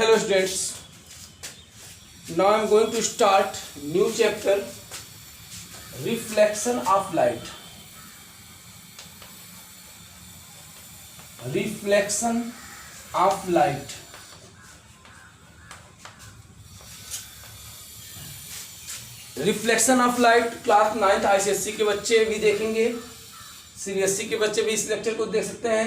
Hello students, now I am going to start new chapter, reflection of light. Reflection of light. Reflection of light class 9th ICSE के बच्चे भी देखेंगे, CBSE के बच्चे भी इस लेक्चर को देख सकते हैं।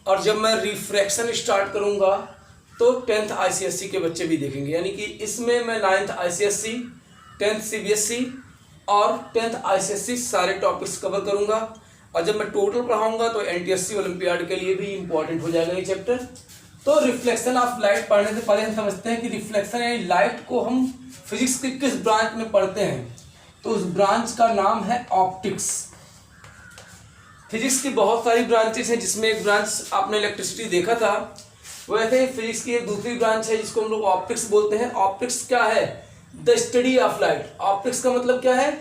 और जब मैं रिफ्रैक्शन स्टार्ट करूंगा तो 10th ICSE के बच्चे भी देखेंगे, यानी कि इसमें मैं 9th ICSE, 10th CBSE और 10th ICSE सारे टॉपिक्स कवर करूंगा। और जब मैं टोटल पढ़ाऊंगा तो NTSC ओलंपियाड के लिए भी इम्पोर्टेंट हो जाएगा ये चैप्टर। तो रिफ्लेक्शन ऑफ लाइट पढ़ने से पहले हम समझते हैं कि रिफ्लेक्शन यानी लाइट को हम फिजिक्स के किस ब्रांच में पढ़ते हैं, तो उस ब्रांच का नाम है ऑप्टिक्स। फिजिक्स की बहुत सारी ब्रांचेस हैं, जिसमें एक ब्रांच आपने इलेक्ट्रिसिटी देखा था, वैसे ही फिजिक्स की एक दूसरी ब्रांच है जिसको हम लोग ऑप्टिक्स बोलते हैं। ऑप्टिक्स क्या है? The study of light. Optics का मतलब क्या है?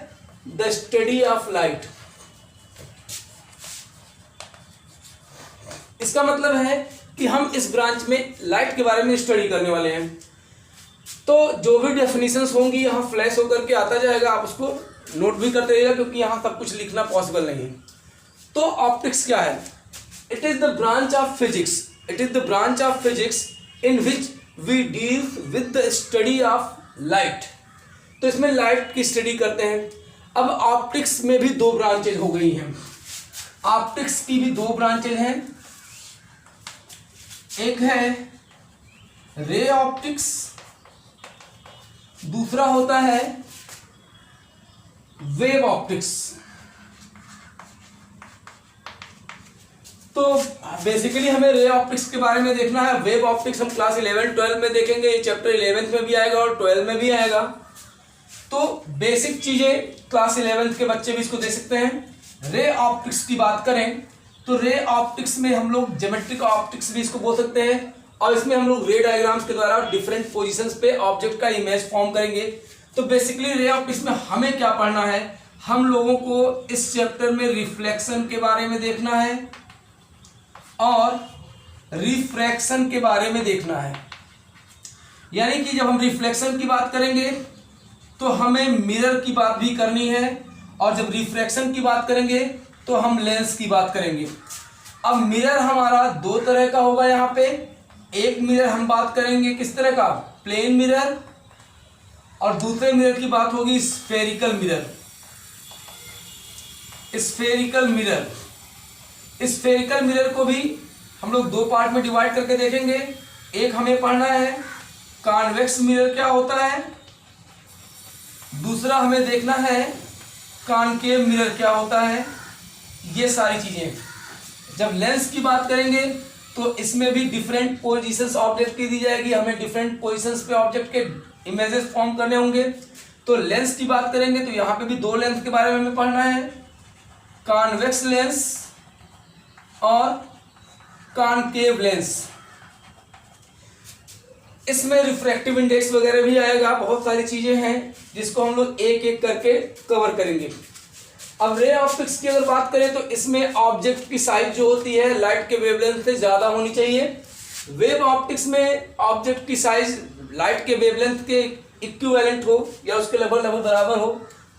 The study of light. इसका मतलब है कि हम इस ब्रांच में लाइट के बारे में स्टडी करने वाले हैं। तो जो भी डेफिनेशंस होंगी यहाँ फ्लैश होकर के आता जाएगा, आप उसको नोट भी करते रहिएगा क्योंकि यहाँ सब कुछ लिखना पॉसिबल नहीं है। तो ऑप्टिक्स क्या है? It is the branch of physics, it is the branch of physics in which we deal with the study of light. तो इसमें लाइट की स्टडी करते हैं। अब ऑप्टिक्स में भी दो ब्रांचेज हो गई हैं, ऑप्टिक्स की भी दो ब्रांचेज हैं। एक है रे ऑप्टिक्स, दूसरा होता है वेव ऑप्टिक्स। तो बेसिकली हमें रे ऑप्टिक्स के बारे में देखना है। वेव ऑप्टिक्स हम क्लास 11-12 में देखेंगे, ये चैप्टर 11th में भी आएगा और 12 में भी आएगा। तो बेसिक चीजें क्लास 11th के बच्चे भी इसको देख सकते हैं। रे ऑप्टिक्स की बात करें तो रे ऑप्टिक्स में हम लोग ज्योमेट्रिक ऑप्टिक्स भी इसको बोल सकते हैं, और इसमें हम लोग रे डायग्राम्स के द्वारा डिफरेंट पोजीशंस पे ऑब्जेक्ट का इमेज फॉर्म करेंगे। तो बेसिकली रे ऑप्टिक्स में हमें क्या पढ़ना है? हम लोगों को इस चैप्टर में रिफ्लेक्शन के बारे में देखना है और रिफ्रैक्शन के बारे में देखना है। यानी कि जब हम रिफ्लेक्शन की बात करेंगे तो हमें मिरर की बात भी करनी है, और जब रिफ्रैक्शन की बात करेंगे तो हम लेंस की बात करेंगे। अब मिरर हमारा दो तरह का होगा। यहाँ पे एक मिरर हम बात करेंगे किस तरह का? प्लेन मिरर, और दूसरे मिरर की बात होगी spherical mirror. Spherical mirror, spherical mirror को भी हम लोग दो पार्ट में डिवाइड करके देखेंगे। एक हमें पढ़ना है कॉन्वेक्स मिरर क्या होता है, दूसरा हमें देखना है कॉनकेव मिरर क्या होता है। ये सारी चीजें जब लेंस की बात करेंगे तो इसमें भी डिफरेंट पोजीशंस ऑब्जेक्ट की दी जाएगी, हमें डिफरेंट पोजीशंस पे ऑब्जेक्ट के इमेजेस फॉर्म करने होंगे। तो लेंस की बात करेंगे तो यहाँ पे भी दो लेंस के बारे में हमें पढ़ना है, कॉन्वेक्स लेंस और कॉनकेव लेंस। इसमें रिफ्रैक्टिव इंडेक्स वगैरह भी आएगा, बहुत सारी चीजें हैं जिसको हम लोग एक एक करके कवर करेंगे। अब रे ऑप्टिक्स की अगर बात करें तो इसमें ऑब्जेक्ट की साइज जो होती है लाइट के वेवलेंथ से ज्यादा होनी चाहिए। वेव ऑप्टिक्स में ऑब्जेक्ट की साइज लाइट के वेवलेंथ के इक्विवेलेंट हो या उसके लगभग बराबर हो,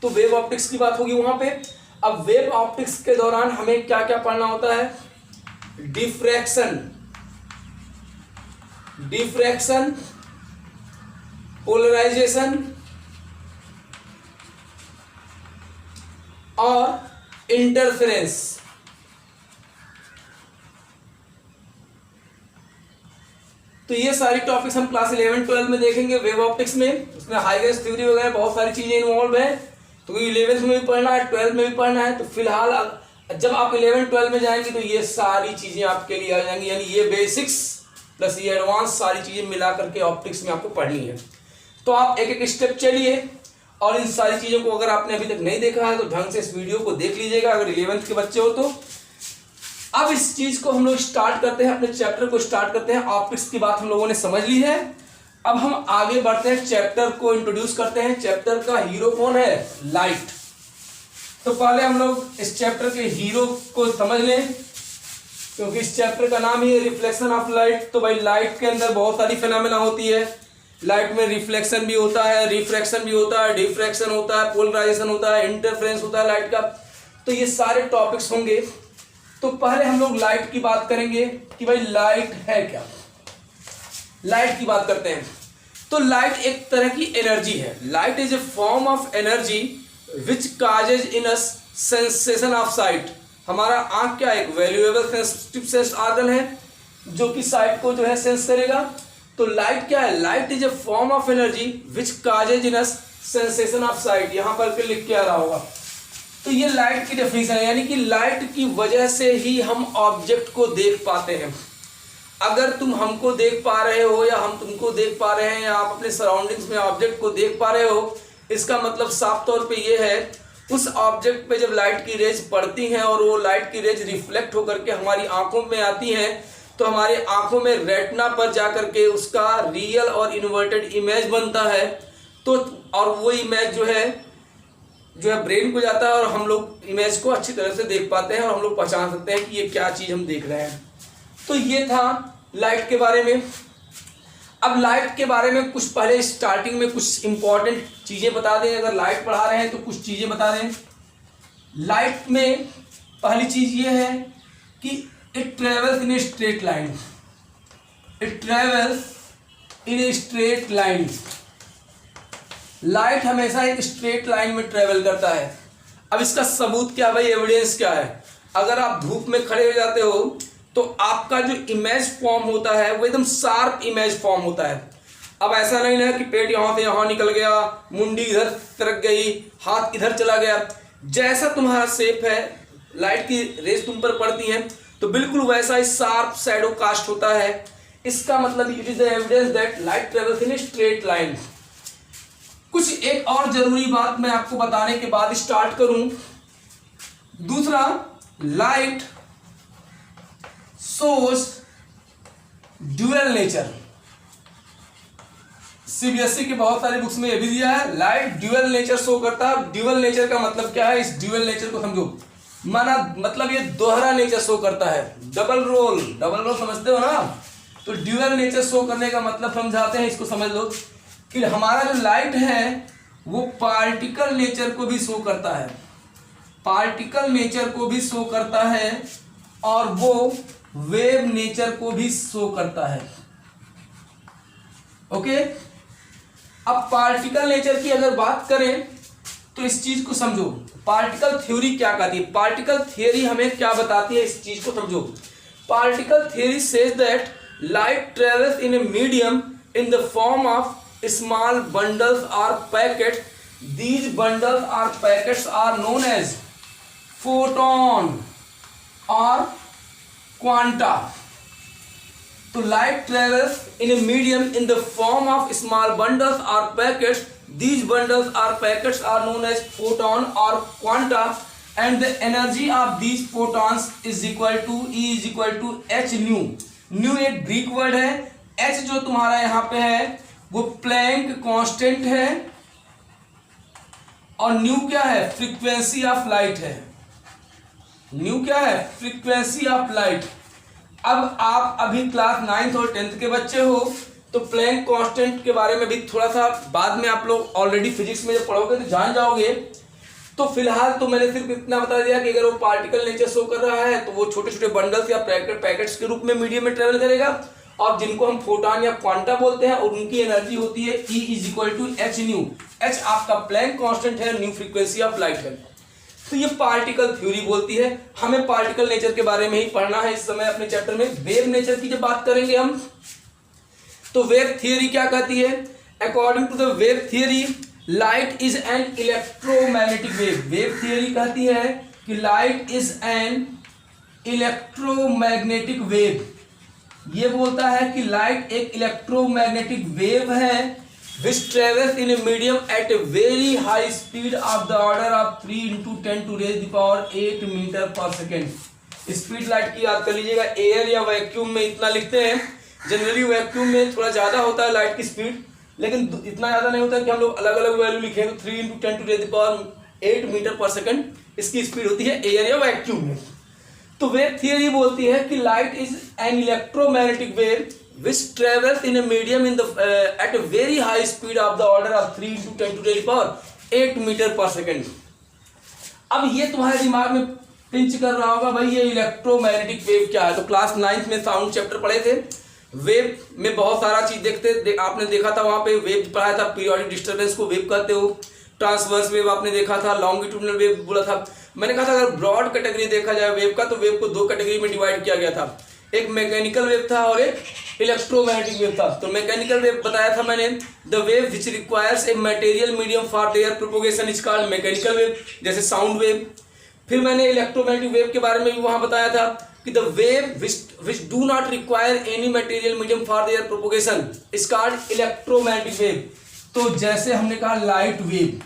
तो वेव ऑप्टिक्स की बात होगी वहां पे। अब वेव ऑप्टिक्स के दौरान हमें क्या क्या पढ़ना होता है? डिफ्रैक्शन, डिफ्रैक्शन, पोलराइजेशन और इंटरफेरेंस। तो ये सारी टॉपिक्स हम क्लास 11-12 में देखेंगे वेव ऑप्टिक्स में। उसमें हाइगेंस थ्योरी वगैरह बहुत सारी चीजें इन्वॉल्व है, तो 11th में भी पढ़ना है, 12th में भी पढ़ना है। तो फिलहाल जब आप 11-12 में जाएंगे तो ये सारी चीजें आपके लिए आ जाएंगी, यानी ये बेसिक्स प्लस ये एडवांस सारी चीजें मिला करके ऑप्टिक्स में आपको पढ़नी है। तो आप एक एक स्टेप चलिए, और इन सारी चीजों को अगर आपने अभी तक नहीं देखा है तो ढंग से इस वीडियो को देख लीजिएगा अगर 11th के बच्चे हो तो। अब इस चीज को हम लोग स्टार्ट करते हैं, अपने चैप्टर को स्टार्ट करते हैं। ऑप्टिक्स की बात हम लोगों ने समझ ली है, अब हम आगे बढ़ते हैं, चैप्टर को इंट्रोड्यूस करते हैं। चैप्टर का हीरो कौन है? लाइट। तो पहले हम लोग इस चैप्टर के हीरो को समझ लें। क्योंकि इस चैप्टर का नाम ही है रिफ्लेक्शन ऑफ लाइट। तो भाई लाइट के अंदर बहुत सारी फिनोमेना होती है। लाइट में रिफ्लेक्शन भी होता है, रिफ्रैक्शन भी होता है, डिफ्रैक्शन होता है, पोलराइजेशन होता है, इंटरफेरेंस होता है लाइट का। तो ये सारे टॉपिक्स होंगे। तो पहले हम लोग लाइट की बात करेंगे कि भाई लाइट है क्या। लाइट की बात करते हैं। तो लाइट एक तरह की एनर्जी है। Light is a form of energy which causes in a sensation of site. हमारा आंख क्या है, एक वैल्यूएबल सेंसिटिव सेंस ऑर्गन है जो कि साइट को जो है सेंस करेगा। तो लाइट क्या है, light is a form of energy which causes in a sensation of site. यहां पर के लिख के आ रहा होगा। तो ये लाइट की डेफिनेशन है, यानी कि लाइट की वजह से ही हम ऑब्जेक्ट को देख पाते हैं। अगर तुम हमको देख पा रहे हो या हम तुमको देख पा रहे हैं या आप अपने सराउंडिंग्स में ऑब्जेक्ट को देख पा रहे हो, इसका मतलब साफ तौर पे ये है उस ऑब्जेक्ट पे जब लाइट की रेज पड़ती हैं और वो लाइट की रेज रिफ्लेक्ट होकर के हमारी आंखों में आती हैं, तो हमारे आंखों में रेटिना पर जाकर के उसका रियल और इन्वर्टेड इमेज बनता है। तो और वो इमेज जो है ब्रेन को जाता है और हम लोग इमेज को अच्छी तरह से देख पाते हैं और हम लोग पहचान सकते हैं कि ये क्या चीज़ हम देख रहे हैं। तो ये था लाइट के बारे में। अब लाइट के बारे में कुछ पहले स्टार्टिंग में कुछ इंपॉर्टेंट चीज़ें बता दें। अगर लाइट पढ़ा रहे हैं तो कुछ चीज़ें बता दें। लाइट में पहली चीज़ ये है कि it travels in a straight line. It travels in a straight line. Light हमेशा एक स्ट्रेट लाइन में ट्रेवल करता है। अब इसका सबूत क्या भाई, एविडेंस क्या है। अगर आप धूप में खड़े हो जाते हो तो आपका जो इमेज फॉर्म होता है वो एकदम शार्प इमेज फॉर्म होता है। अब ऐसा नहीं ना कि पेट यहाँ से यहाँ निकल गया, मुंडी इधर सरक गई, हाथ इधर चला गया। जैसा तुम्हारा शेप है, लाइट की रेज तुम पर पड़ती है तो बिल्कुल वैसा ही शार्प शैडो कास्ट होता है। इसका मतलब it is the evidence that light travels in a straight line. कुछ एक और जरूरी बात मैं आपको बताने के बाद स्टार्ट करूं। दूसरा, light shows dual nature. CBSE के बहुत सारी बुक्स में यह भी दिया है, लाइट ड्यूअल नेचर शो करता है। ड्यूअल नेचर का मतलब क्या है, इस ड्यूअल नेचर को समझो। माना मतलब ये दोहरा नेचर शो करता है, डबल रोल समझते हो ना। तो ड्यूअल नेचर शो करने का मतलब समझाते हैं, इसको समझ लो कि हमारा जो लाइट है वो पार्टिकल नेचर को भी शो करता है। पार्टिकल नेचर को भी शो करता है और वो वेव नेचर को भी शो करता है। ओके, अब पार्टिकल नेचर की अगर बात करें तो इस चीज को समझो। पार्टिकल थ्योरी क्या कहती है, पार्टिकल थ्योरी हमें क्या बताती है, इस चीज को समझो। Particle theory says that light travels in a medium in the form of small bundles or packets. These bundles or packets are known as photon or quanta. So light travels in a medium in the form of small bundles or packets. These bundles or packets are known as photon or quanta, and the energy of these photons is equal to E is equal to h nu. Nu एक Greek word है। h जो तुम्हारा यहाँ पे है वो Planck constant है और न्यू क्या है, फ्रीक्वेंसी ऑफ लाइट है। न्यू क्या है, फ्रीक्वेंसी ऑफ लाइट। अब आप अभी क्लास 9th और 10th के बच्चे हो तो प्लैंक कांस्टेंट के बारे में भी थोड़ा सा बाद में आप लोग ऑलरेडी फिजिक्स में जब पढ़ोगे तो जान जाओगे। तो फिलहाल तो मैंने सिर्फ इतना बता दिया कि अगर वो पार्टिकल नेचर शो कर रहा है तो वो छोटे छोटे बंडल्स या पैकेट्स के रूप में मीडियम में ट्रेवल करेगा, और जिनको हम फोटॉन या क्वांटा बोलते हैं और उनकी एनर्जी होती है E is equal to H nu. H आपका प्लैंक कांस्टेंट है, न्यू फ्रीक्वेंसी ऑफ लाइट है। तो ये पार्टिकल थ्योरी बोलती है। हमें पार्टिकल नेचर के बारे में ही पढ़ना है इस समय अपने चैप्टर में। वेव नेचर की जब बात करेंगे हम तो वेव थियरी क्या कहती है, according to the wave theory light is an electromagnetic wave. Wave theory कहती है कि light is an electromagnetic wave. ये बोलता है कि लाइट एक इलेक्ट्रोमैग्नेटिक वेव है which travels in a medium at a very high speed of the order of 3 into 10 to raise the power 8 metre पर सेकेंड। स्पीड लाइट की याद कर लीजिएगा। एयर या वैक्यूम में इतना लिखते हैं, जनरली वैक्यूम में थोड़ा ज़्यादा होता है लाइट की स्पीड, लेकिन इतना ज़्यादा नहीं होता कि हम लोग अलग अलग वैल्यू लिखें। तो 3 into 10 to raise the power 8 metre पर सेकेंड इसकी स्पीड होती है एयर या वैक्यूम में। तो वेव थियरी बोलती है कि light is an electromagnetic wave which travels in a medium in the at a very high speed of the order of 3 to 10 to the power 8 metre पर second. अब ये तुम्हारे दिमाग में पिंच कर रहा होगा भाई ये इलेक्ट्रोमैग्नेटिक वेव क्या है। तो क्लास 9th में साउंड चैप्टर पढ़े थे, वेव में बहुत सारा चीज आपने देखा था, वहां पे वेव पढ़ाया था, पीरियोडिक डिस्टर्बेंस को वेव कहते हो, ट्रांसवर्स वेव आपने देखा था, लॉन्गिट्यूडनल वेव बोला था। मैंने कहा था अगर ब्रॉड कैटेगरी देखा जाए वेव का तो वेव को दो कैटेगरी में डिवाइड किया गया था, एक मैकेनिकल वेव था और एक इलेक्ट्रोमैग्नेटिक वेव था। तो मैकेनिकल वेव बताया था मैंने, the wave which requires a material medium for their propagation is called mechanical wave, जैसे साउंड वेव। फिर मैंने इलेक्ट्रोमैग्नेटिक वेव के बारे में भी वहां बताया था कि the wave which do not require any material medium for their propagation is called electromagnetic wave. तो जैसे हमने कहा लाइट वेव,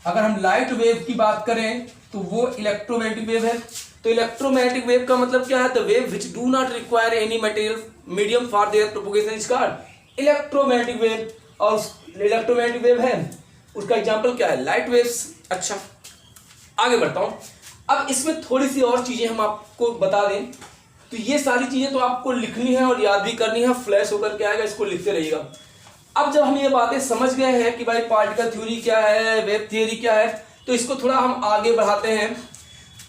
अगर हम लाइट वेव की बात करें तो वो इलेक्ट्रोमैग्नेटिक वेव है। तो इलेक्ट्रोमैग्नेटिक वेव का मतलब क्या है, the wave which do not require any material medium for their propagation is called electromagnetic wave. और इलेक्ट्रोमैग्नेटिक वेव है उसका एग्जांपल क्या है, लाइट वेव्स। अच्छा आगे बढ़ता हूं। अब इसमें थोड़ी सी और चीजें हम आपको बता दें, तो ये सारी चीजें तो आपको लिखनी है और याद भी करनी है, फ्लैश होकर के आएगा, इसको लिखते रहिएगा। अब जब हम ये बातें समझ गए हैं कि भाई पार्टिकल थ्योरी क्या है, वेव थ्योरी क्या है, तो इसको थोड़ा हम आगे बढ़ाते हैं।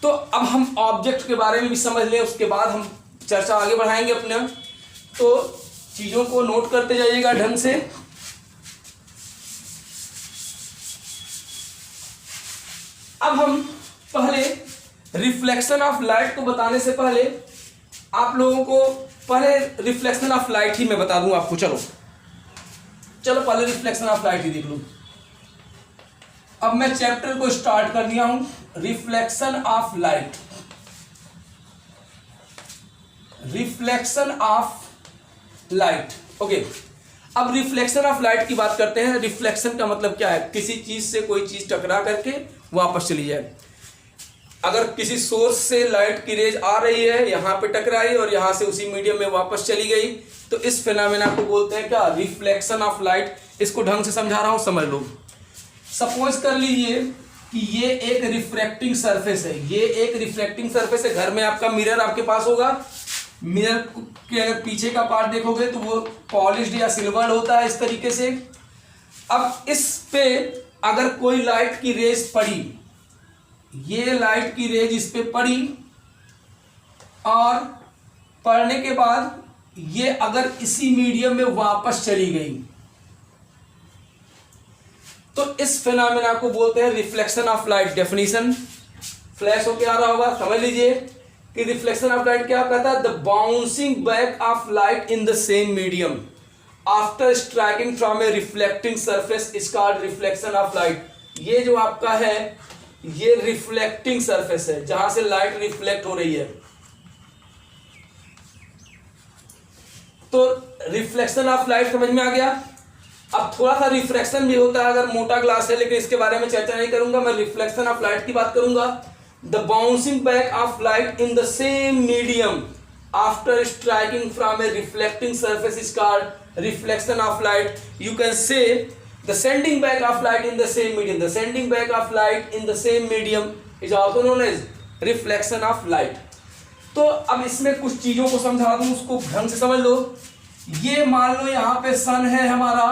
तो अब हम ऑब्जेक्ट के बारे में भी समझ लें, उसके बाद हम चर्चा आगे बढ़ाएंगे अपने। तो चीजों को नोट करते जाइएगा ढंग से। अब हम पहले रिफ्लेक्शन ऑफ लाइट को बताने से पहले आप लोगों को पहले रिफ्लेक्शन ऑफ लाइट ही मैं बता दूं आपको। चलो पहले रिफ्लेक्शन ऑफ लाइट ही देख लो। अब मैं चैप्टर को स्टार्ट कर दिया हूं, reflection of light. Reflection of light, okay. अब रिफ्लेक्शन ऑफ लाइट की बात करते हैं। रिफ्लेक्शन का मतलब क्या है, किसी चीज से कोई चीज टकरा करके वापस चली जाए। अगर किसी सोर्स से लाइट की रेज आ रही है, यहां पे टकराई और यहां से उसी मीडियम में वापस चली गई, तो इस फिनोमेना को बोलते हैं क्या, रिफ्लेक्शन ऑफ लाइट। इसको ढंग से समझा रहा हूं, समझ लो। सपोज कर लीजिए कि ये एक रिफ्रैक्टिंग सरफेस है, ये एक रिफ्लेक्टिंग सरफेस है। घर में आपका मिरर आपके पास होगा, मिरर के अगर पीछे का पार्ट देखोगे तो वो पॉलिश्ड या सिल्वर्ड होता है इस तरीके से। अब इस पे अगर कोई लाइट की रेज पड़ी, ये लाइट की रेज इस पे पड़ी और पड़ने के बाद ये अगर इसी मीडियम में वापस चली गई, तो इस फिनोमेना को बोलते हैं reflection of light. Definition flash होके आ रहा होगा, समझ लीजिए कि रिफ्लेक्शन ऑफ लाइट क्या कहता है, the bouncing back of light in the same medium after striking from a reflecting surface is called reflection of light. ये जो आपका है ये रिफ्लेक्टिंग सरफेस है जहां से लाइट रिफ्लेक्ट हो रही है। तो रिफ्लेक्शन ऑफ लाइट समझ में आ गया। अब थोड़ा सा रिफ्रैक्शन भी होता है अगर मोटा ग्लास है, लेकिन इसके बारे में चर्चा नहीं करूंगा, मैं रिफ्लेक्शन ऑफ लाइट की बात करूंगा। The bouncing back of light in the same medium after striking from a reflecting surface is called reflection of light. You can say the sending back of light in the same medium, the sending back of light in the same medium is also known as reflection of light. तो अब इसमें कुछ चीजों को समझा दूं, उसको ढंग से समझ लो। ये मान लो यहाँ पे सन है हमारा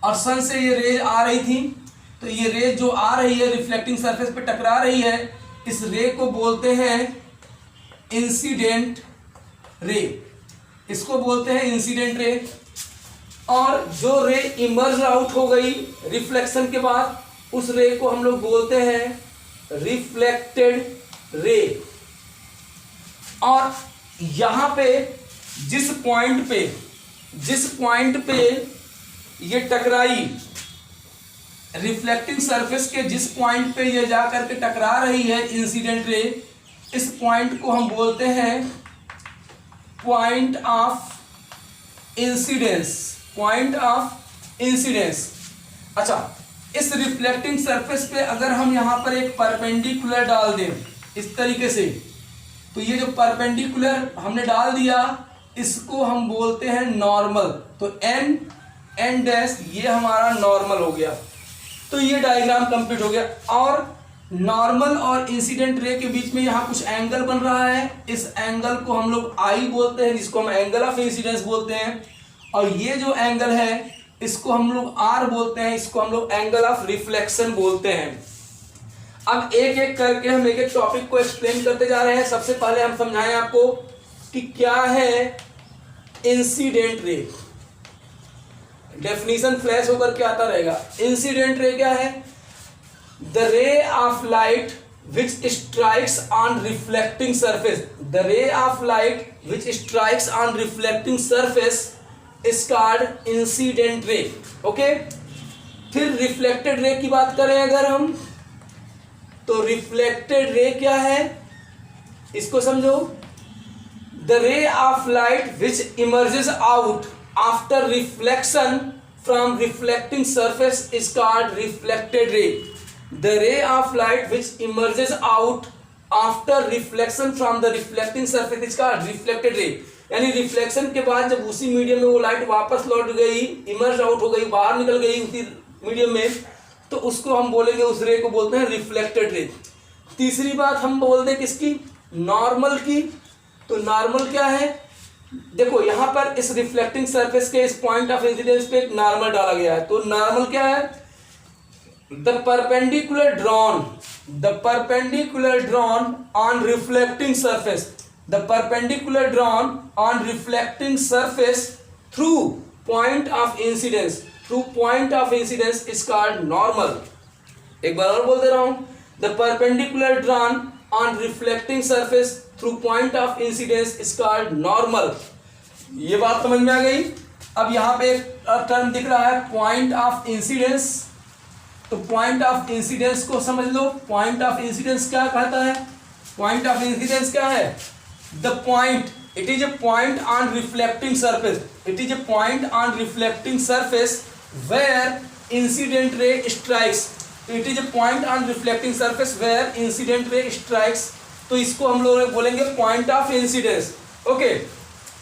और सन से ये रेज आ रही थी, तो ये रेज जो आ रही है रिफ्लेक्टिंग सरफेस पे टकरा रही है, इस रे को बोलते हैं इंसिडेंट रे, इसको बोलते हैं इंसिडेंट रे। और जो रे इमर्ज आउट हो गई रिफ्लेक्शन के बाद, उस रे को हम लोग बोलते हैं रिफ्लेक्टेड रे। और यहां पे जिस पॉइंट पे ये टकराई, रिफ्लेक्टिंग सरफेस के जिस पॉइंट पे ये जा करके टकरा रही है इंसिडेंट रे, इस पॉइंट को हम बोलते हैं point of incidence, point of incidence. अच्छा, इस रिफ्लेक्टिंग सरफेस पे अगर हम यहां पर एक परपेंडिकुलर डाल दें इस तरीके से, तो ये जो परपेंडिकुलर हमने डाल दिया इसको हम बोलते हैं नॉर्मल। तो एन डैश ये हमारा नॉर्मल हो गया। तो ये डायग्राम कंप्लीट हो गया। और नॉर्मल और इंसिडेंट रे के बीच में यहाँ कुछ एंगल बन रहा है, इस एंगल को हम लोग आई बोलते हैं, जिसको हम एंगल ऑफ इंसिडेंस बोलते हैं। और ये जो एंगल है इसको हम लोग आर बोलते हैं, इसको हम लोग एंगल ऑफ रिफ्लेक्शन बोलते हैं। अब एक एक करके हम एक एक टॉपिक को एक्सप्लेन करते जा रहे हैं। सबसे पहले हम समझाएं आपको कि क्या है इंसिडेंट रे। डेफिनेशन फ्लैश होकर के आता रहेगा। इंसिडेंट रे क्या है? The ray of light which strikes on reflecting surface. The ray of light which strikes on reflecting surface is called incident ray. Okay, फिर रिफ्लेक्टेड रे की बात करें अगर हम, तो रिफ्लेक्टेड रे क्या है इसको समझो। The ray of light which emerges out after reflection from reflecting surface is called reflected ray. The ray of light which emerges out after reflection from the reflecting surface is called reflected ray. यानी reflection के बाद जब उसी medium में वो light वापस लौट गई, इमर्ज आउट हो गई, बाहर निकल गई उसी मीडियम में, तो उसको हम बोलेंगे, उस रे को बोलते हैं रिफ्लेक्टेड रे। तीसरी बात हम बोल दें किसकी? नॉर्मल की। तो नॉर्मल क्या है? देखो यहां पर इस रिफ्लेक्टिंग सरफेस के इस पॉइंट ऑफ इंसिडेंस पे एक नॉर्मल डाला गया है। तो नॉर्मल क्या है? The perpendicular drawn on reflecting surface, the perpendicular drawn on reflecting surface through point of incidence, through point of incidence is called normal. एक बार और बोल दे रहा हूं, the perpendicular drawn on reflecting surface through point of incidence is called normal. ये बात समझ में आ गई। अब यहां पे एक टर्म दिख रहा है पॉइंट ऑफ इंसिडेंस। तो पॉइंट ऑफ इंसिडेंस को समझ लो। पॉइंट ऑफ इंसिडेंस क्या कहता है? पॉइंट ऑफ इंसिडेंस क्या है? The point, it is a point on reflecting surface, it is a point on reflecting surface where incident ray strikes, it is a point on reflecting surface where incident ray strikes। तो इसको हम लोग बोलेंगे point of incidence. Okay,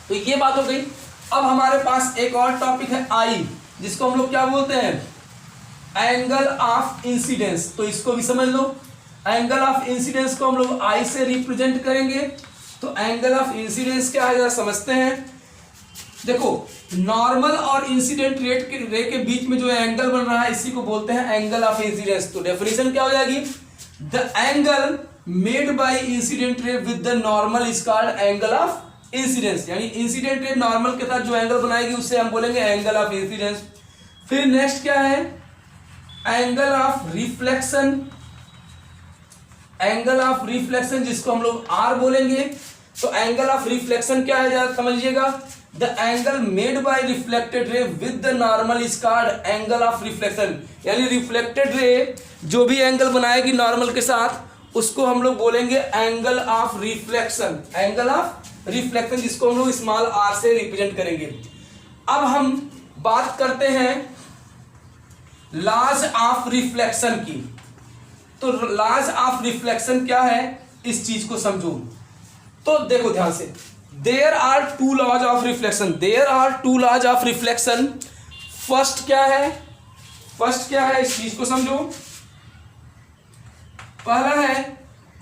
तो ये बात हो गई। अब हमारे पास एक और टॉपिक है आई, जिसको हम लोग क्या बोलते हैं? Angle of incidence. तो इसको भी समझ लो। एंगल ऑफ इंसिडेंस को हम लोग आई से रिप्रेजेंट करेंगे। तो एंगल ऑफ इंसिडेंस क्या है जरा समझते हैं। देखो नॉर्मल और इंसिडेंट रे के बीच में जो एंगल बन रहा है इसी को बोलते हैं एंगल ऑफ इंसिडेंस। तो डेफिनेशन क्या हो जाएगी? The angle made by incident ray with the normal is called angle of incidence. यानी इंसिडेंट रे नॉर्मल के साथ जो एंगल बनाएगी उससे हम बोलेंगे एंगल ऑफ इंसिडेंस। फिर नेक्स्ट क्या है? Angle of reflection. Angle of reflection जिसको हम लोग आर बोलेंगे। तो एंगल ऑफ रिफ्लेक्शन क्या है जरा समझिएगा। The angle made by reflected ray with the normal is called angle of reflection. यानी रिफ्लेक्टेड रे जो भी एंगल बनाएगी नॉर्मल के साथ उसको हम लोग बोलेंगे angle of reflection. Angle of reflection जिसको हम लोग स्मॉल आर से रिप्रेजेंट करेंगे। अब हम बात करते हैं लॉज ऑफ रिफ्लेक्शन की। तो लॉज ऑफ रिफ्लेक्शन क्या है इस चीज को समझो। तो देखो ध्यान से, there are two laws of reflection, there are two laws of reflection. First क्या है? फर्स्ट क्या है इस चीज को समझो। पहला है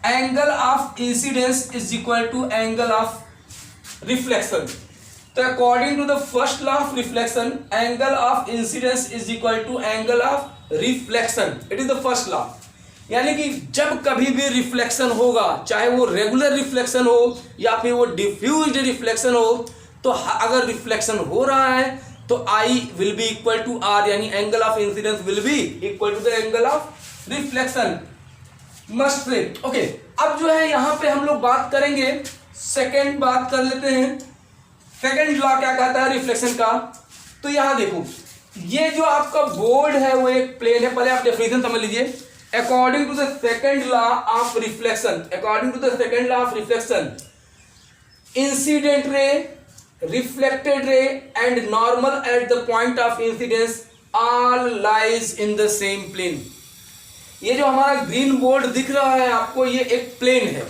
angle of incidence is equal to angle of reflection. तो according to the first law of reflection angle of incidence is equal to angle of reflection. It is the first law. यानी कि जब कभी भी रिफ्लेक्शन होगा, चाहे वो regular reflection हो या फिर वो डिफ्यूज्ड रिफ्लेक्शन हो, तो अगर रिफ्लेक्शन हो रहा है तो i will be equal to r, यानी angle of incidence will be equal to the angle of reflection. Must से ओके। अब जो है यहाँ पे हम लोग बात करेंगे, सेकेंड बात कर लेते हैं। सेकेंड लॉ क्या कहता है रिफ्लेक्शन का? तो यहाँ देखो, ये जो आपका बोर्ड है वो एक प्लेन है। पहले आप डेफिनेशन समझ लीजिए। According to the second law of reflection, according to the second law of reflection, incident ray, reflected ray and normal at the point of incidence all lies in the same plane। ये जो हमारा green board दिख रहा है आपको, ये एक plane है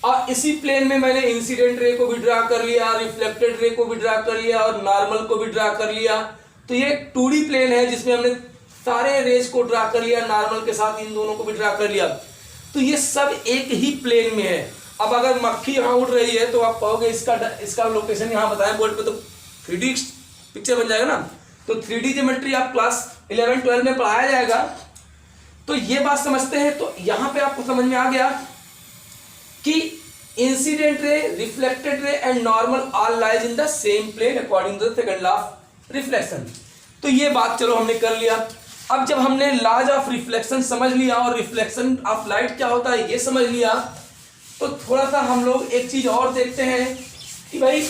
और इसी प्लेन में मैंने इंसिडेंट रे को भी ड्रा कर लिया, रिफ्लेक्टेड रे को भी ड्रा कर लिया और नॉर्मल को भी ड्रा कर लिया। तो ये एक 2D प्लेन है जिसमें हमने सारे रेज को ड्रा कर लिया, नॉर्मल के साथ इन दोनों को भी ड्रा कर लिया। तो ये सब एक ही प्लेन में है। अब अगर मक्खी यहाँ उड़ रही है तो आप कहोगे इसका लोकेशन यहाँ बताएं बोर्ड पे, तो 3D पिक्चर बन जाएगा ना। तो 3D ज्योमेट्री आप क्लास 11-12 में पढ़ाया जाएगा। तो ये बात समझते हैं। तो यहाँ पे आपको समझ में आ गया कि incident ray, reflected ray and normal all lies in the same plane according to the second law of reflection. तो ये बात चलो हमने कर लिया। अब जब हमने लॉज ऑफ रिफ्लेक्शन समझ लिया और रिफ्लेक्शन ऑफ लाइट क्या होता है ये समझ लिया, तो थोड़ा सा हम लोग एक चीज और देखते हैं कि भाई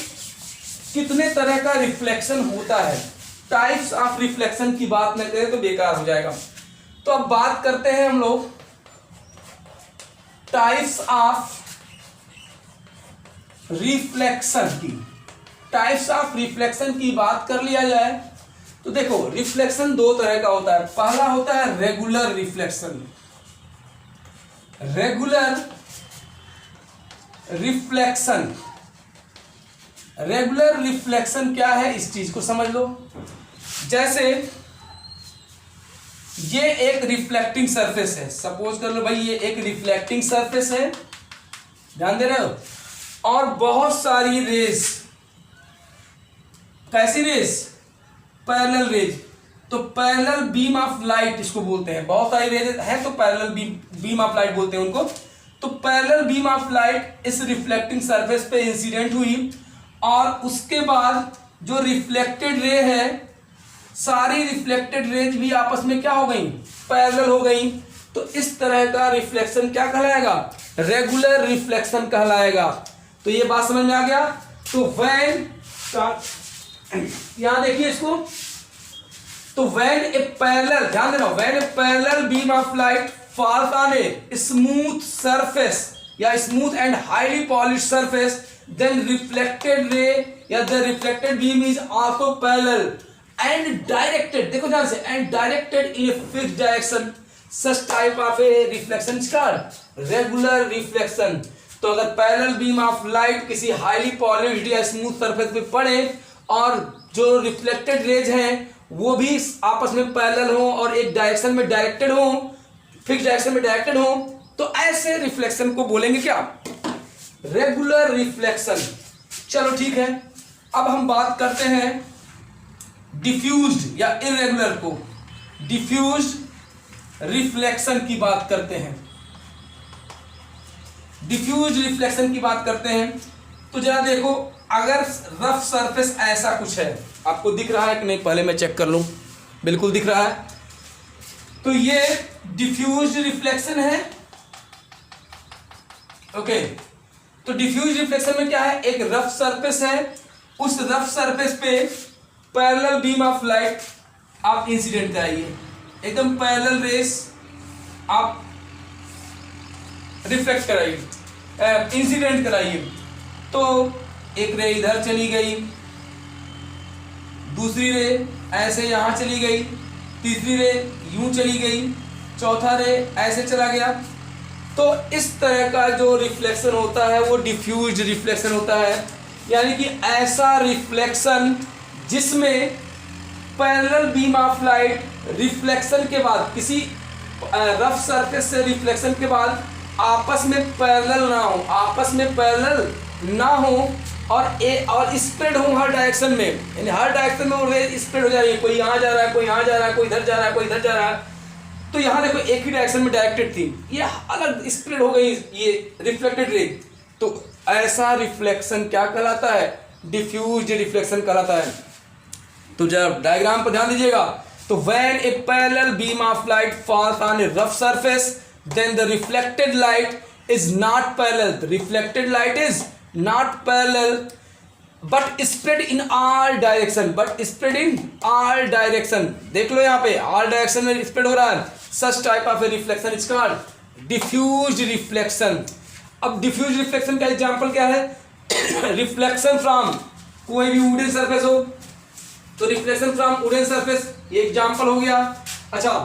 कितने तरह का रिफ्लेक्शन होता है। टाइप्स ऑफ रिफ्लेक्शन की बात न करें तो बेकार हो जाएगा। तो अब बात करते हैं हम लोग टाइप्स ऑफ रिफ्लेक्शन की। टाइप्स ऑफ रिफ्लेक्शन की बात कर लिया जाए तो देखो रिफ्लेक्शन दो तरह का होता है। पहला होता है regular reflection. Regular reflection, regular reflection क्या है इस चीज को समझ लो। जैसे ये एक रिफ्लेक्टिंग सरफेस है, सपोज कर लो भाई ये एक रिफ्लेक्टिंग सरफेस है, ध्यान दे रहे हो, और बहुत सारी रेज, कैसी रेज, पैरेलल रेज। तो पैरेलल बीम ऑफ लाइट इसको बोलते हैं। बहुत सारी रेज है तो पैरेलल बीम ऑफ लाइट बोलते हैं उनको। तो पैरेलल बीम ऑफ लाइट इस रिफ्लेक्टिंग सरफेस पे इंसिडेंट हुई और उसके बाद जो रिफ्लेक्टेड रे है, सारी रिफ्लेक्टेड रेज भी आपस में क्या हो गई, पैरेलल हो गई। तो इस तरह का रिफ्लेक्शन क्या कहलाएगा, रेगुलर रिफ्लेक्शन कहलाएगा। तो ये बात समझ में आ गया। तो व्हेन, यहां देखिए इसको, तो व्हेन ए पैरेलल, ध्यान देना, when A parallel beam of light falls on a smooth surface या smooth and highly polished surface, then reflected ray या the reflected beam is also parallel and directed, देखो ध्यान से, and directed in a fixed direction. Such type of a reflection is called regular reflection. तो अगर parallel beam of light किसी highly polished या smooth surface पे पड़े और जो रिफ्लेक्टेड रेज हैं वो भी आपस में पैरेलल हो और एक डायरेक्शन में डायरेक्टेड हो, फिक्स डायरेक्शन में डायरेक्टेड हो, तो ऐसे रिफ्लेक्शन को बोलेंगे क्या, रेगुलर रिफ्लेक्शन। चलो ठीक है, अब हम बात करते हैं डिफ्यूज्ड या इरेगुलर को। डिफ्यूज्ड रिफ्लेक्शन की बात करते हैं। डिफ्यूज्ड रिफ्लेक्शन की बात करते हैं तो जरा देखो, अगर रफ सरफेस ऐसा कुछ है, आपको दिख रहा है कि नहीं, पहले मैं चेक कर लूं, बिल्कुल दिख रहा है। तो ये डिफ्यूज्ड रिफ्लेक्शन है। ओके, तो डिफ्यूज्ड रिफ्लेक्शन में क्या है, एक रफ सरफेस है, उस रफ सरफेस पे पैरेलल बीम ऑफ लाइट आप इंसिडेंट कराइए, एकदम पैरेलल रेस आप रिफ्लेक्ट कराइए, इंसिडेंट कराइए। तो एक रे इधर चली गई, दूसरी रे ऐसे यहां चली गई, तीसरी रे यूं चली गई, चौथा रे ऐसे चला गया। तो इस तरह का जो रिफ्लेक्शन होता है वो डिफ्यूज्ड रिफ्लेक्शन होता है। यानी कि ऐसा रिफ्लेक्शन जिसमें parallel beam of light reflection के बाद, किसी रफ सरफेस से रिफ्लेक्शन के बाद आपस में पैरेलल ना हो, आपस में पैरेलल ना हो और स्प्रेड हो हर डायरेक्शन में, यानी हर डायरेक्शन में वो रे स्प्रेड हो जा रही है, कोई यहाँ जा रहा है, कोई यहाँ जा रहा है, कोई इधर जा रहा है, कोई इधर जा रहा है। तो यहाँ देखो एक ही डायरेक्शन में डायरेक्टेड थी, ये अलग स्प्रेड हो गई ये रिफ्लेक्टेड रे। तो ऐसा रिफ्लेक्शन क्या कहलाता है, डिफ्यूज्ड रिफ्लेक्शन कहलाता है। तो जब डायग्राम पर ध्यान दीजिएगा, तो when A parallel beam of light falls on A rough surface, then the reflected light is not parallel. The reflected light is not parallel but spread in all direction. But spread in all direction. देख लो यहाँ पे all direction में spread हो रहा है। Such type of a reflection is called diffused reflection. अब diffused reflection का example क्या है? Reflection from कोई भी wooden surface हो, तो reflection from wooden surface ये example हो गया। अच्छा,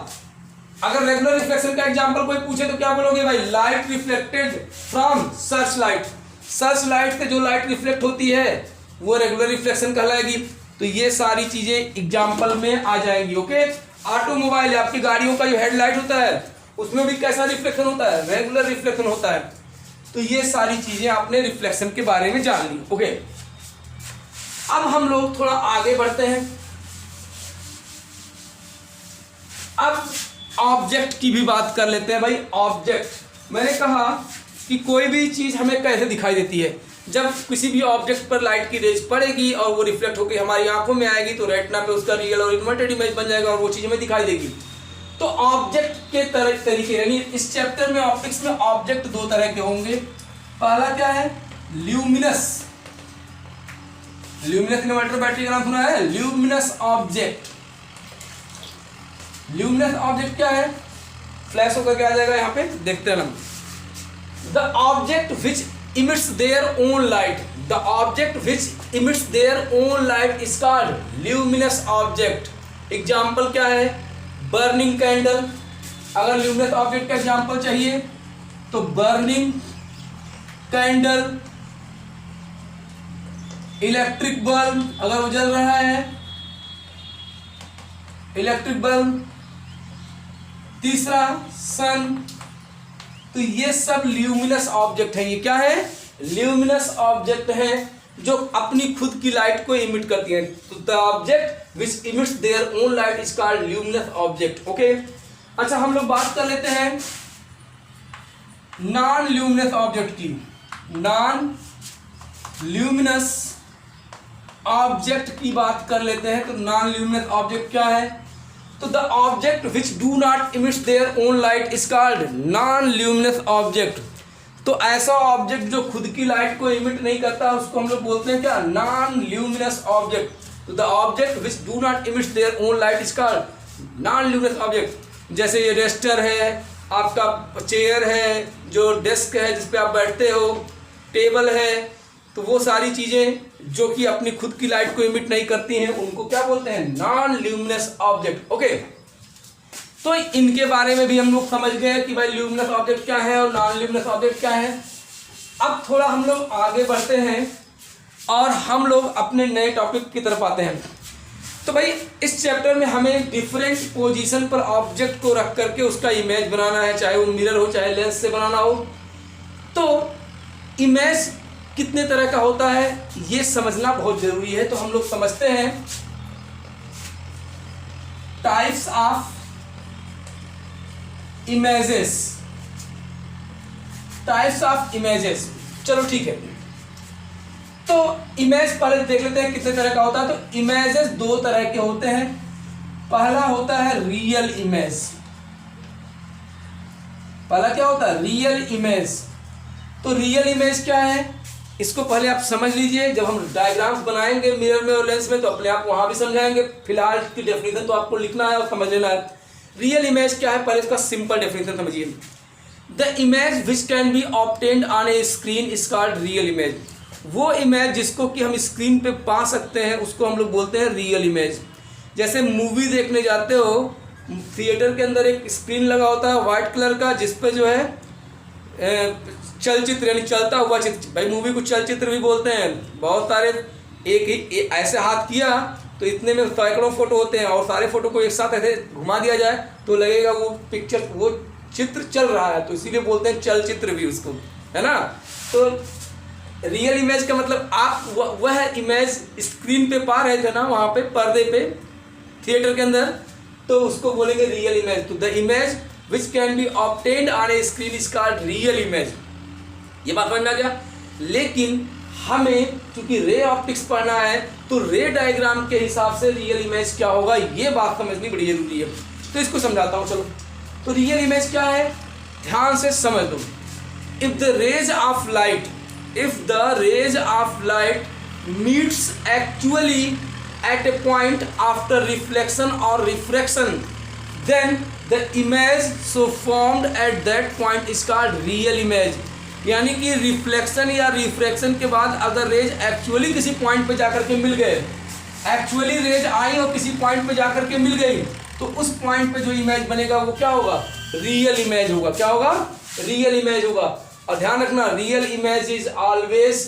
अगर रेगुलर रिफ्लेक्शन का एग्जांपल कोई पूछे तो क्या बोलोगे भाई, light reflected from search light. Search light से जो लाइट रिफ्लेक्ट होती है वो रेगुलर रिफ्लेक्शन कहलाएगी। तो ये सारी चीजें एग्जांपल में आ जाएंगी। ओके, ऑटोमोबाइल, आपकी गाड़ियों का जो हेडलाइट होता है उसमें भी कैसा रिफ्लेक्शन होता है, रेगुलर रिफ्लेक्शन होता है। तो ये सारी चीजें आपने रिफ्लेक्शन के बारे में जान ली। ओके, अब हम लोग थोड़ा आगे बढ़ते हैं। अब ऑब्जेक्ट की भी बात कर लेते हैं भाई। ऑब्जेक्ट, मैंने कहा कि कोई भी चीज हमें कैसे दिखाई देती है, जब किसी भी ऑब्जेक्ट पर लाइट की रेज पड़ेगी और वो रिफ्लेक्ट होकर हमारी आंखों में आएगी तो रेटिना पे उसका रियल और इन्वर्टेड इमेज बन जाएगा और वो चीज हमें दिखाई देगी। तो ऑब्जेक्ट के तरीके, यानी इस चैप्टर में ऑप्टिक्स में ऑब्जेक्ट दो तरह के होंगे। पहला क्या है, ल्यूमिनस। ल्यूमिनस इन्वर्टर बैटरी का नाम सुना है, ल्यूमिनस ऑब्जेक्ट। ल्यूमिनस ऑब्जेक्ट क्या है, फ्लैश होकर क्या आ जाएगा यहाँ पे, देखते हैं हम। The object which emits their own light, the object which emits their own light is called luminous object। Example क्या है, बर्निंग कैंडल। अगर ल्यूमिनस ऑब्जेक्ट का एग्जाम्पल चाहिए तो बर्निंग कैंडल, इलेक्ट्रिक बल्ब अगर वो जल रहा है, इलेक्ट्रिक बल्ब। तीसरा सन। तो ये सब ल्यूमिनस ऑब्जेक्ट है। ये क्या है, ल्यूमिनस ऑब्जेक्ट है जो अपनी खुद की लाइट को इमिट करती हैं। तो the object which emits their own light is called luminous object. Okay, अच्छा हम लोग बात कर लेते हैं नॉन ल्यूमिनस ऑब्जेक्ट की। नॉन ल्यूमिनस ऑब्जेक्ट की बात कर लेते हैं। तो नॉन ल्यूमिनस ऑब्जेक्ट क्या है, तो the object which do not emits their own light is called non luminous object. तो ऐसा ऑब्जेक्ट जो खुद की लाइट को इमिट नहीं करता उसको हम लोग बोलते हैं क्या, नॉन ल्यूमिनस ऑब्जेक्ट। तो the object which do not emits their own light is called non luminous object. जैसे ये रेस्टर है, आपका चेयर है, जो डेस्क है जिस पे आप बैठते हो, टेबल है, तो वो सारी चीजें जो कि अपनी खुद की लाइट को इमिट नहीं करती हैं उनको क्या बोलते हैं, नॉन ल्यूमिनस ऑब्जेक्ट। ओके, तो इनके बारे में भी हम लोग समझ गए कि भाई ल्यूमिनस ऑब्जेक्ट क्या है और नॉन ल्यूमिनस ऑब्जेक्ट क्या है। अब थोड़ा हम लोग आगे बढ़ते हैं और हम लोग अपने नए टॉपिक की तरफ आते हैं। तो भाई इस चैप्टर में हमें डिफरेंट पोजीशन पर ऑब्जेक्ट को रख करके उसका इमेज बनाना है, चाहे वो मिरर हो चाहे लेंस से बनाना हो। तो इमेज कितने तरह का होता है ये समझना बहुत जरूरी है। तो हम लोग समझते हैं types of images. Types of images, चलो ठीक है। तो इमेज पहले देख लेते हैं कितने तरह का होता है। तो इमेजेस दो तरह के होते हैं। पहला होता है रियल इमेज। पहला क्या होता है, रियल इमेज। तो रियल इमेज क्या है, इसको पहले आप समझ लीजिए। जब हम डायग्राम्स बनाएंगे मिरर में और लेंस में तो अपने आप वहां भी समझाएंगे। फिलहाल की डेफिनेशन तो आपको लिखना है और समझ लेना है। रियल इमेज क्या है, पहले इसका सिंपल डेफिनेशन समझिए। The image which can be obtained on A screen is called real image. वो इमेज जिसको कि हम स्क्रीन पे पा सकते हैं उसको हम लोग बोलते हैं रियल इमेज। जैसे मूवी देखने जाते हो, थिएटर के अंदर एक स्क्रीन लगा होता है व्हाइट कलर का, जिसपे जो है चलचित्र यानी चलता हुआ चित्र, भाई मूवी को चलचित्र भी बोलते हैं। बहुत सारे एक ही ऐसे हाथ किया तो इतने में सैकड़ों फोटो होते हैं और सारे फोटो को एक साथ ऐसे घुमा दिया जाए तो लगेगा वो पिक्चर, वो चित्र चल रहा है, तो इसीलिए बोलते हैं चलचित्र भी उसको, है ना। तो रियल इमेज का मतलब आप वह इमेज स्क्रीन पे पा रहे थे ना, वहाँ पे पर्दे पे थिएटर के अंदर, तो उसको बोलेंगे रियल इमेज। तो the image which can be obtained on A screen is called real image. ये बात समझ में आ गया। लेकिन हमें चूंकि रे ऑप्टिक्स पढ़ना है तो रे डायग्राम के हिसाब से रियल इमेज क्या होगा ये बात समझनी बड़ी जरूरी है। तो इसको समझाता हूँ, चलो। तो रियल इमेज क्या है, ध्यान से समझ लो। If the rays of light, if the rays of light meets actually at a point after reflection or refraction, then the image so formed at that point is called real image। यानी कि reflection या refraction के बाद अगर raise actually किसी point पे जाकर के मिल गए, एक्चुअली रेज आई और किसी पॉइंट पे जाकर के मिल गई, तो उस पॉइंट पे जो इमेज बनेगा वो क्या होगा, रियल इमेज होगा। क्या होगा, रियल इमेज होगा। और ध्यान रखना, real image is always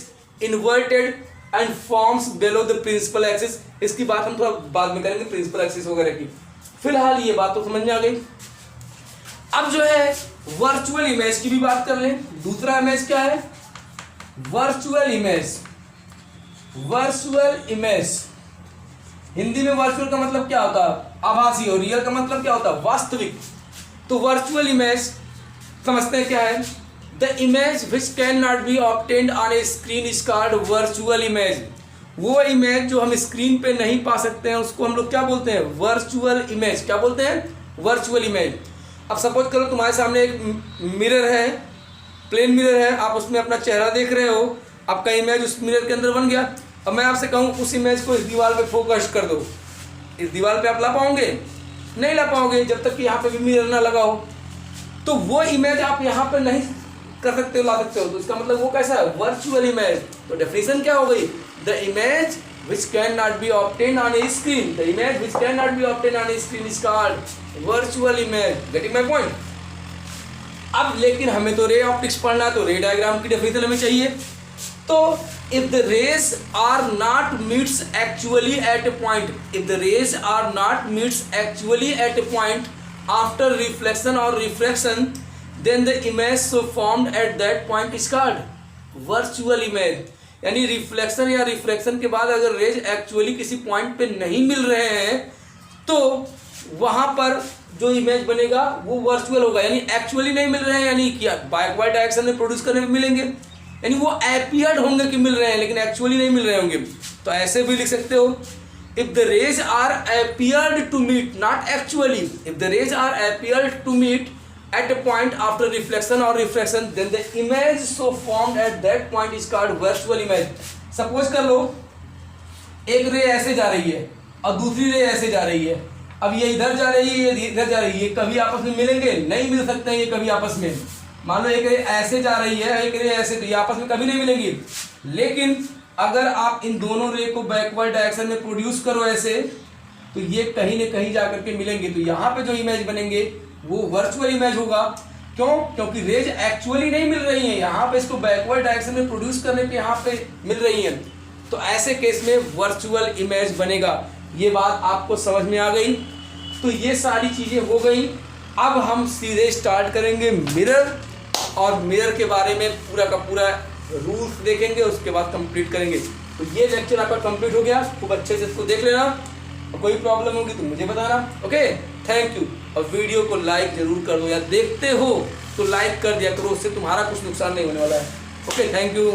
inverted and forms below the principal axis. इसकी बात हम थोड़ा बाद में करेंगे, प्रिंसिपल एक्सिस वगैरह की। फिलहाल ये बात तो समझ में आ गई। अब जो है वर्चुअल इमेज की भी बात कर लें। दूसरा इमेज क्या है? Virtual image. Virtual image Hindi में वर्चुअल का मतलब क्या होता है? आभासी। और रियल का मतलब क्या होता है? वास्तविक। तो वर्चुअल इमेज समझते हैं क्या है? The image which can not be obtained on A screen is called virtual image. वो इमेज जो हम स्क्रीन पे नहीं पा सकते हैं उसको हम लोग क्या बोलते हैं? Virtual image. क्या बोलते हैं? Virtual image. अब सपोज करो तुम्हारे सामने एक मिरर है, प्लेन मिरर है, आप उसमें अपना चेहरा देख रहे हो, आपका इमेज उस मिरर के अंदर बन गया। अब मैं आपसे कहूँ उस इमेज को इस दीवार पे फोकस कर दो, इस दीवार पे आप ला पाओगे? नहीं ला पाओगे जब तक कि यहाँ पे भी मिरर ना लगा हो। तो वो इमेज आप यहाँ पे नहीं कर सकते हो, ला सकते हो। तो इसका मतलब वो कैसा है? Virtual image. तो डेफिनेशन क्या हो गई? The image which cannot be obtained on a screen, the image which cannot be obtained on a screen is called virtual image. Getting my point? अब लेकिन हमें तो रे ऑप्टिक्स पढ़ना है, तो रे डायग्राम की डेफिनेशन हमें चाहिए। तो if the rays are not meets actually at a point, if the rays are not meets actually at a point after reflection or refraction, then the image so formed at that point is called virtual image. यानी reflection या refraction के बाद अगर raise actually किसी point पे नहीं मिल रहे हैं तो वहां पर जो इमेज बनेगा वो वर्चुअल होगा। यानी एक्चुअली नहीं मिल रहे हैं, यानी क्या बैकवर्ड डायरेक्शन में प्रोड्यूस करने में मिलेंगे, यानी वो अपीयर्ड होंगे कि मिल रहे हैं लेकिन एक्चुअली नहीं मिल रहे होंगे। तो ऐसे भी लिख सकते हो, if the rays are appeared to meet, not actually, if the rays are appeared to meet at a point after reflection or refraction, then the image so formed at that point is called virtual image. Suppose कर लो एक रे ऐसे जा रही है और दूसरी रे ऐसे जा रही है। अब ये इधर जा रही है, ये इधर जा रही है, ये कभी आपस में मिलेंगे? नहीं मिल सकते हैं ये कभी आपस में। मान लो एक रे ऐसे जा रही है, एक रे ऐसे, तो ये आपस में कभी नहीं मिलेंगी। लेकिन अगर आप इन दोनों रे को बैकवर्ड डायरेक्शन में प्रोड्यूस करो ऐसे, तो ये कहीं न कहीं जाकर के मिलेंगे। तो यहाँ पे जो इमेज बनेंगे वो वर्चुअल इमेज होगा। क्यों? क्योंकि रेज एक्चुअली नहीं मिल रही हैं, यहाँ पे इसको बैकवर्ड डायरेक्शन में प्रोड्यूस करने पे यहाँ पे मिल रही हैं। तो ऐसे केस में वर्चुअल इमेज बनेगा। ये बात आपको समझ में आ गई? तो ये सारी चीज़ें हो गई। अब हम सीधे स्टार्ट करेंगे मिरर, और मिरर के बारे में पूरा का पूरा रूल्स देखेंगे, उसके बाद कंप्लीट करेंगे। तो ये लेक्चर आपका कंप्लीट हो गया। खूब अच्छे से इसको देख लेना, और कोई प्रॉब्लम होगी तो मुझे बताना। Okay, thank you. और वीडियो को लाइक जरूर कर दो, या देखते हो तो लाइक कर दिया करो, उससे तुम्हारा कुछ नुकसान नहीं होने वाला है। Okay, thank you.